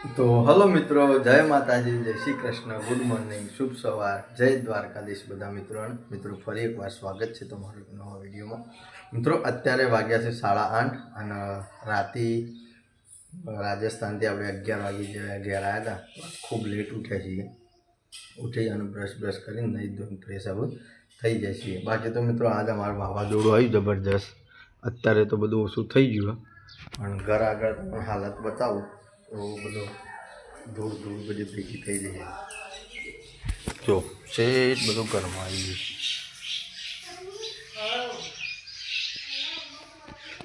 તો હલો મિત્રો, જય માતાજી, જય શ્રી કૃષ્ણ, ગુડ મોર્નિંગ, શુભ સવાર, જય દ્વારકાધીશ બધા મિત્રોને. મિત્રો ફરી એકવાર સ્વાગત છે તમારું નવા વિડીયોમાં. મિત્રો અત્યારે વાગ્યા છે 8:30 અને રાતે રાજસ્થાનથી આપણે 11 વાગે ઘેર આવ્યા હતા. ખૂબ લેટ ઉઠ્યા છીએ. ઉઠી અને બ્રશ કરીને નહીં ધોઈને ફ્રેશ આવું થઈ જાય છીએ. બાકી તો મિત્રો આજે અમારું વાવાઝોડું આવ્યું જબરજસ્ત. અત્યારે તો બધું ઓછું થઈ ગયું પણ ઘર આગળ તમે હાલત બતાવું તો બધો ધૂળ બધી ભેગી થઈ જાય. જો છે જ બધું ઘરમાં આવી ગયું.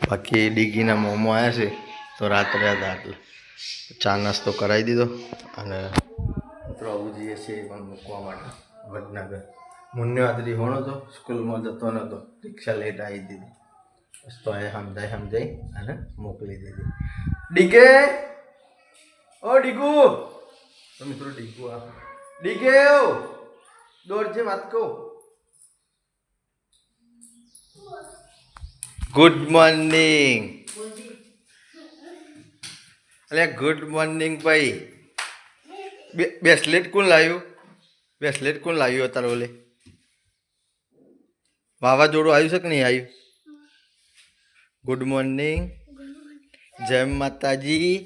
બાકી ડીગીના મોમો આવ્યા છે તો રાત્રે હતા એટલે ચા નાસ્તો કરાવી દીધો અને મિત્રો આવું જઈએ છીએ પણ મૂકવા માટે વડનગર. મુન્યાદ્રી હોણો તો સ્કૂલમાં જતો નહોતો, રિક્ષા લેટ આવી દીધી. બસ તો એ સમજાઈ અને મોકલી દીધી. ડીગે ઓ ડીગુ, તો મિત્રો ડીગુ આ ડીગે દોડ છે વાત કહું. Good morning. અરે ગુડ મોર્નિંગ ભાઈ. બ્રેસલેટ કોણ લાવ્યું? બ્રેસલેટ કોણ લાવ્યું અત્યારે? ઓલે વાવાઝોડું આવ્યું છે કે નહીં આવ્યું? ગુડ મોર્નિંગ, જય માતાજી.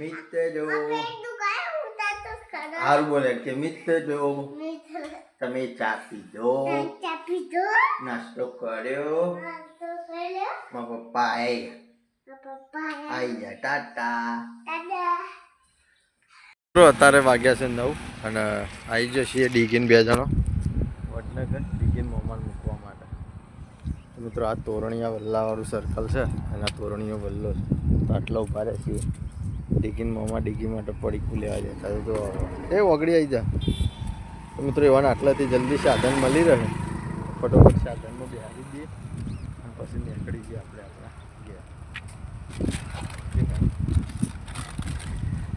મિત્રો હાલ બોલે કે મિત્રો તમે ચા પીધો, નાસ્તો કર્યો, મારા પપ્પા આઈ જા ટાટા. અત્યારે વાગ્યા છે 9 અને આવી જશે ડીગીન 2 જણો વડનગર ડીગીન મોમાન મૂકવા માટે. તો મિત્રો આ તોરણીયા વલ્લાવાળું સર્કલ છે અને આ તોરણીયો વલ્લો છે. તો આટલા ઉભા રહે છીએ. ડીગીન મોમાં ડીગી માટે પડીકું લેવા જતા તો એ ઓગળી આવી જા. તો મિત્રો એવાને આટલાથી જલ્દી સાધન મળી રહે, ફટોફટ સાધનમાં બેહારી દઈએ અને પછી નીકળી જઈએ આપણે આપણા ઘેર.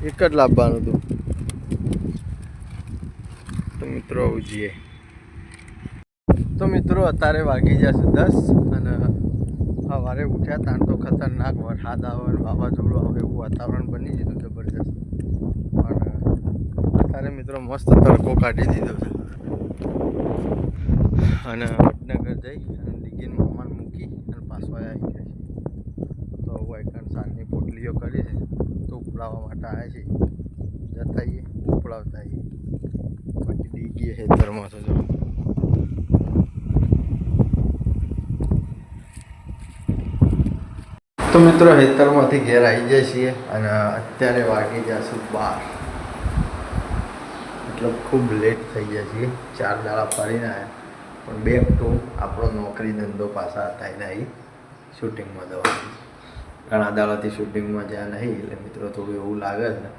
એક જ લાવવાનું હતું. તો મિત્રો આવું જઈએ. તો મિત્રો અત્યારે વાગી જશે 10 અને સવારે ઉઠ્યા તાણ તો ખતરનાક વરસાદ આવે, વાવાઝોડું આવે એવું વાતાવરણ બની ગયું જબરજસ્ત. પણ અત્યારે મિત્રો મસ્ત તડકો કાઢી દીધો છે અને વડનગર જઈ અને ડીગીન મોમાન મૂકી અને પાછો આવી ગયા છે. તો વાયકણ સાંજની પોટલીઓ કરી છે તો ઉપડાવવા માટે આવ્યા છે. જતા આવીએ ઉપડાવતા આવીએ. બાકી ડીગી હેતરમાં છે. જો તો મિત્રો હેતરમાંથી ઘેર આવી જાય છીએ અને અત્યારે વાગી જશું 12. મતલબ ખૂબ લેટ થઈ ગયા છીએ. 4 દાડા ફરીને આવ્યા પણ બેક ટુ આપણો નોકરી ધંધો પાછા હતા નહીં શૂટિંગમાં જવાનું. ઘણા દાડાથી શૂટિંગમાં જ્યાં નહીં એટલે મિત્રો થોડું એવું લાગે છે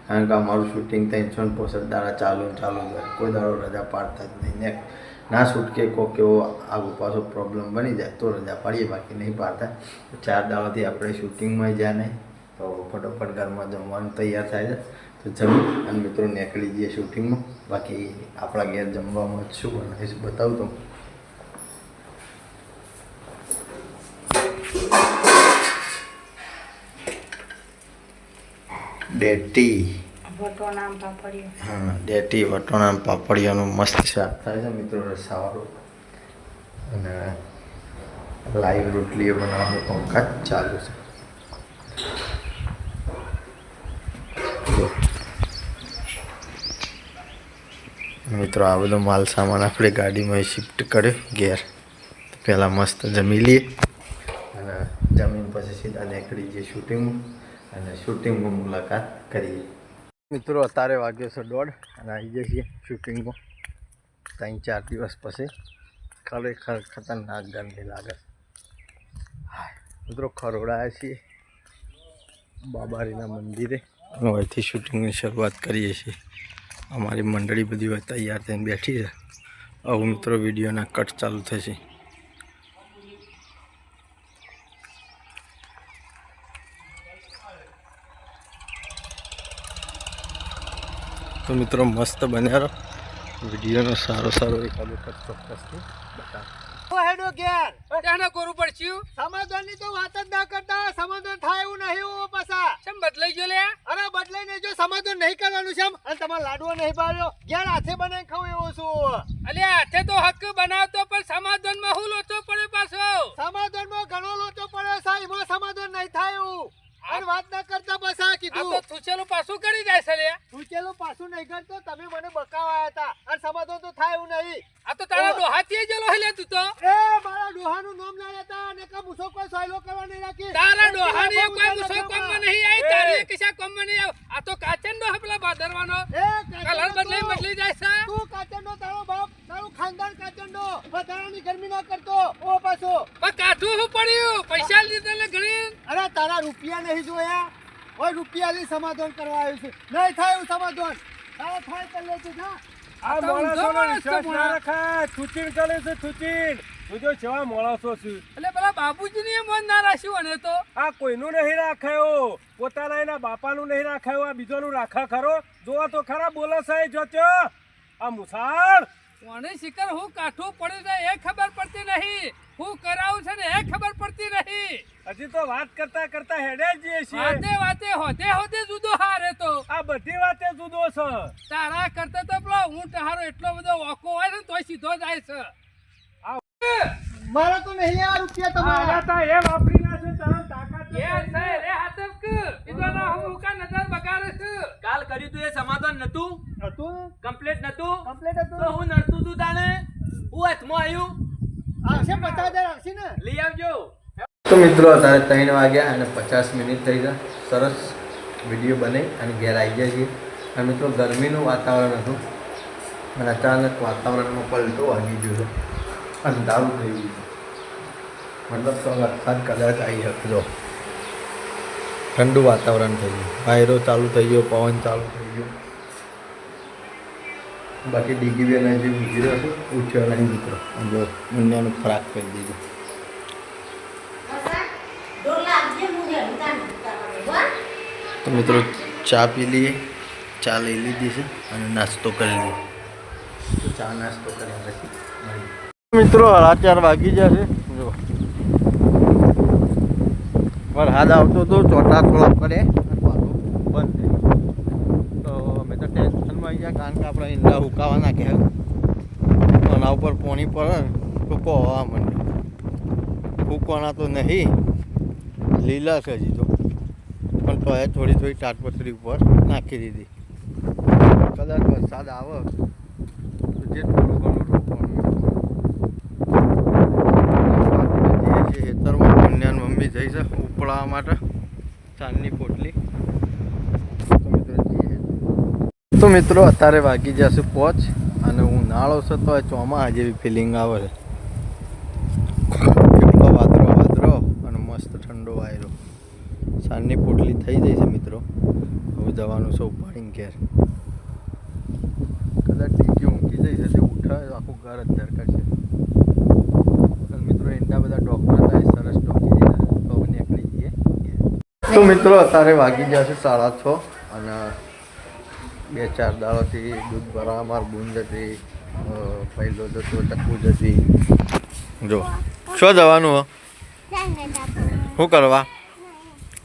કારણ કે અમારું શૂટિંગ 365 દાડા ચાલુ હોય. કોઈ દાડો રજા પાડતા જ નહીં ને. ના છૂટકે કોઈક એવો આગો પાછો પ્રોબ્લેમ બની જાય તો રજા પાડીએ, બાકી નહીં પાડતા. 4 દાડાથી આપણે શૂટિંગમાં જ્યાં નહીં તો ફટોફટ ઘરમાં જમવાનું તૈયાર થાય છે તો જમી અને મિત્રો નીકળી જઈએ શૂટિંગમાં. બાકી આપણા ઘેર જમવામાં શું બનાવીશ બતાવું તો. ડેટી હા, ડેટી વટોણા પાપડીયાનું મસ્ત શાક થાય છે મિત્રો, રસાવાળું. અને લાઈવ રોટલીઓ બનાવવાનું કામકાજ ચાલુ છે. મિત્રો આ બધો માલ સામાન આપણે ગાડીમાં શિફ્ટ કર્યો ઘેર. પહેલાં મસ્ત જમી લઈએ અને જમીન પછી સીધા નીકળી જઈએ શૂટિંગમાં અને શૂટિંગમાં મુલાકાત કરીએ. મિત્રો અત્યારે વાગ્યો છે 1:30 અને આવી જઈએ છીએ શૂટિંગમાં 3-4 દિવસ પછી. ખરેખર ખતરનાક ગરમી લાગે. મિત્રો ખરોડાયા છીએ બાબારીના મંદિરે અને અહીંથી શૂટિંગની શરૂઆત કરીએ છીએ. અમારી મંડળી બધી હોય તૈયાર થઈને બેઠી છે. હવે મિત્રો વિડીયોના કટ ચાલુ થશે. તો મિત્રો મસ્ત બન્યા રહો. વિડીયોનો સારો એકાદો કટ ચોક્કસથી બતાવો. હેડો ઘેર એને કોરું પડ્યું. સમાધાનની તો વાત જ ના કરતા, સમાધાન થાય એવું નહીં. પાછા નહીં કરવાનું છે અને તમારે લાડવો નહીં પાડ્યો ઘેર હાથે બનાવી ખાવ એવો છું અલ્યા હાથે તો હક બનાવતો પણ સમાધાનમાં હું લોચો પડે પાછો સમાધાનમાં ઘણો લોચો પડ્યો છે એમાં સમાધાન નહીં થાય અને વાત ના કરતા બસ આ આ કીધું તો થૂચેલું પાછું કરી જાય છે લ્યા પૂછેલું પાછું નહીં કરતો તમે મને બકાવાયા હતા અને સમાધાન તો થાય એવું નહીં આ તો તારા ડોહાથી ગયેલો હે લ્યા તું તો એ મારા ડોહાનું નામ ના લેતા અને કા મુસો કોઈ સોયલો કરવા નહીં રાખી તારા ડોહાની કોઈ મુસો કોમમાં નહીં આવી તારી કશા કોમમાં નહીં આવ આ તો કાચન ડોહા પેલા બાદરવાનો કલર બદલી જાય છે તું કાચંડો તારો બાપ તારું ખાનદાન કાચંડો વધારાની ગરમી ના કરતો ઓ પાછો પણ કાઠું શું પડ્યું પૈસા લીધા એટલે ઘણી અરે તારા રૂપિયા નહીં જોયા ઓય રૂપિયાની સમાધાન કરવા આવ્યું છે નહીં થાય એવું સમાધાન તારે થાય તો લેજે જા આ માણસોનો વિશ્વાસ ના રખાય થૂચીન કરે છે થૂચીન તું જો કેવા માણસો છું એટલે પેલા બાપુજીને મન ના રાખ્યું અને તો આ કોઈનું નહીં રાખાયો પોતાના એના બાપાનું નહીં રાખાયો આ બીજોનું રાખા ખરો જોવા તો ખરા બોલે છે જોત્યો આ મુસાળ કોને શિકર હું કાઠું પડ્યું છે એ ખબર પડતી નહીં હું કરાવું છે ને એ ખબર પડતી નહીં હજી તો વાત કરતા કરતા હેડે જ જઈએ છીએ વાતે વાતે હોદે જુદો હારે તો આ બધી વાતે જુદો છે તારા કરતા તો પેલો ઊંટ હારો એટલો બધો ઓકો હોય ને તોય સીધો જાય છે મારા તો નહીં આ રૂપિયા તમારા આ તા એ વાપરી ના છે તારા તાકાત એ છે રે હાથક બીજોના હું કા નજર બગાડે છે કાલ કર્યું તું એ સમાધાન નતું હતું કમ્પ્લીટ નતું કમ્પ્લીટ હતું તો હું નડતું તું તાણે હું હાથમાં આવ્યું આવશે 50,000 આવશે ને લઈ આવજો તો મિત્રો અત્યારે 3 વાગ્યા અને 50 મિનિટ થઈ ગયા સરસ વિડીયો બનાવી અને ઘેર આવી જાય છે અને મિત્રો ગરમીનું વાતાવરણ હતું અને અચાનક વાતાવરણમાં પલટો આવી ગયો અંધારું થઈ ગયું મતલબ તો વરસાદ કદાચ આવી શકતો ઠંડુ વાતાવરણ થઈ ગયું વાયરો ચાલુ થઈ ગયો પવન ચાલુ થઈ ગયો બાકી ડીગી બેન જે ઉભી રહ્યો હતો ઉઠ્યો નહીં મિત્રો જો મુન્યાનું ફરાક કરી દીધું તો મિત્રો ચા પી લઈએ ચા લઈ લીધી છે અને નાસ્તો કરી લઈએ તો ચા નાસ્તો કર્યા પછી મળીએ મિત્રો 4:30 વાગી જશે જો વરસાદ આવતો તો ચોટા થોડા પડે પાછું બંધ થઈ ગયું તો અમે તો ટેન્શનમાં આવી ગયા કારણ કે આપણે ઈંડા હુકાવાના કે આના ઉપર પોણી પડે તો કોવા માંડે ફૂકવાના તો નહીં લીલા છે હજી તો પણ તો એ થોડી થોડી તાટપત્રી ઉપર નાખી દીધી કદાચ વરસાદ આવે તો જે થોડું ઘણું રોપવાનું જે ખેતરમાં કન્યાન મમ્મી જઈ છે ઉપડાવવા માટે ચાંદની પોટલી તો મિત્રો અત્યારે વાગી જશે 5 અને ઉનાળો છે તો ચોમાસા જેવી ફિલિંગ આવે છે કેટલો વાદરો અને મસ્ત ઠંડો વાયરો સાંજની પોટલી થઈ જાય છે મિત્રો હવે જવાનું છે ઉપાડીને ઘેર કદાચ ટીકી ઊંઘી જાય છે તે ઉઠાવે આખું ઘર અત્યારે કરશે અને મિત્રો એંડા બધા ડોક્ટર થાય સરસ ડોકી દીધા તો હવે નીકળી જઈએ તો મિત્રો અત્યારે વાગી જશે 6:30 અને 2-4 દાડોથી દૂધ ભરવા માર બૂંદ જતી પહેલો જતો ટકવું જતી જો શું જવાનું હો શું કરવા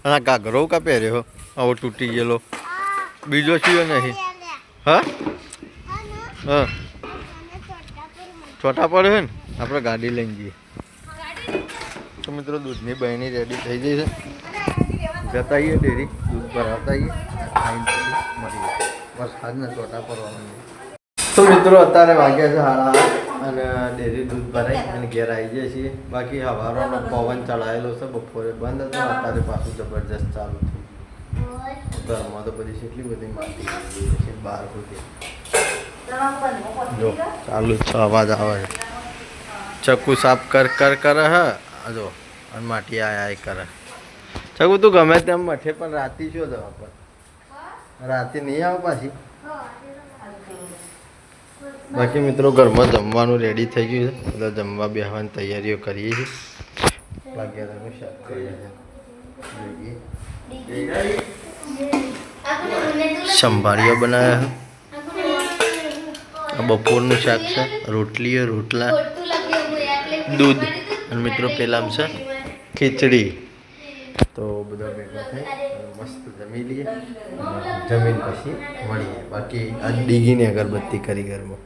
અને ઘાઘરો કા પહેર્યો આવો તૂટી ગયેલો બીજો છીએ નહીં હા હા છોટા પડે છે ને આપણે ગાડી લઈને જઈએ તો મિત્રો દૂધની બહેની રેડી થઈ જઈ છે જતા આવીએ ડેરી દૂધ ભરાવતા આવીએ મળી બસ આજના છોટા પડવા તો મિત્રો અત્યારે વાગ્યા છે 8:30 અને ડેરી દૂધ ભરાઈ અને ઘેર આવી જાય છીએ બાકી હવારોનો પવન ચડાયેલો છે બપોરે બંધ હતો અત્યારે પાછું જબરજસ્ત ચાલુ થયું ઘરમાં તો બધી કેટલી બધી માટી છે બહાર સુધી જો ચાલુ જ છે અવાજ આવે છે ચક્કુ સાફ કરે હે જો અને માટી આય કરે ચક્કુ તું ગમે તેમ મઠે પણ રાતી શું જવા પર રાતે નહીં આવે પાછી બાકી મિત્રો ઘરમાં જમવાનું રેડી થઈ ગયું છે બધા જમવા બેસવાની તૈયારીઓ કરીએ છીએ વાઘેરાનું શાક કરીએ છીએ સંભાળીઓ બનાવ્યા છે બપોરનું શાક છે રોટલા દૂધ અને મિત્રો પેલામ છે ખીચડી તો બધા ભેગા થઈ મસ્ત જમી લઈએ અને જમીન પછી મળીએ. બાકી આજ ડીગીની અગરબત્તી કરી ઘરમાં.